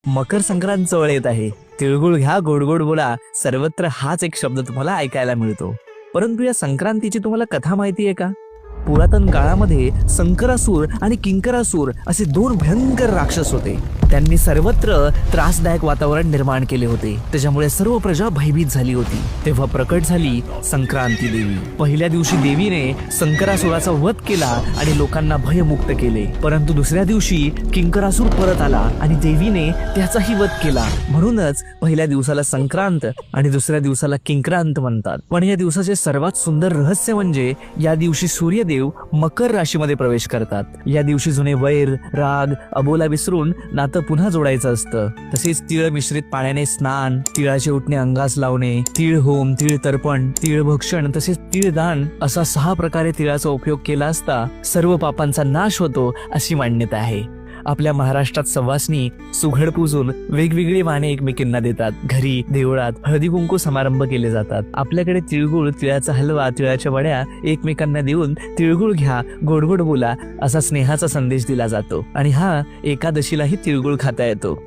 मकर संक्रांत जवळ येत आहे. तिळगुळ घ्या, गोड गोड बोला, सर्वत्र हाच एक शब्द तुम्हाला ऐकायला मिळतो. परंतु या संक्रांतीची तुम्हाला कथा माहिती आहे का? पुरातन काळामध्ये संकरासूर आणि किंकरासूर असे दोन भयंकर राक्षस होते. त्यांनी सर्वत्र त्रासदायक वातावरण निर्माण केले होते. त्याच्यामुळे सर्व प्रजा भयभीत झाली होती. तेव्हा प्रकट झाली संक्रांती देवी. पहिल्या दिवशी देवीने संकरासुराचा वध केला आणि लोकांना भयमुक्त केले. परंतु दुसऱ्या दिवशी किंकरासूर परत आला आणि देवीने त्याचाही वध केला. म्हणूनच पहिल्या दिवसाला संक्रांत आणि दुसऱ्या दिवसाला किंक्रांत म्हणतात. पण या दिवसाचे सर्वात सुंदर रहस्य म्हणजे या दिवशी सूर्यदेव मकर राशीमध्ये प्रवेश करतात. या दिवशी जुने वैर, राग, अबोला विसरून नातं पुन्हा जोडायचं असतं. तसेच तीळ मिश्रित पाण्याने स्नान, तिळाचे उठणे अंगास लावणे, तीळ होम, तीळ तर्पण, तीळ भक्षण तसेच तीळ दान असा 6 प्रकारे तिळाचा उपयोग केला असता सर्व पापांचा नाश होतो अशी मान्यता आहे. आपल्या महाराष्ट्रात सवासनी सुघड पूजून वेगवेगळी वाणे एकमेकींना देतात. घरी, देवळात हळदी कुंकू समारंभ केले जातात. आपल्याकडे तिळगुळ, तिळाचा हलवा, तिळाच्या वड्या एकमेकांना देऊन तिळगुळ घ्या, गोड गोड बोला असा स्नेहाचा संदेश दिला जातो. आणि एकादशीलाही तिळगुळ खाता येतो.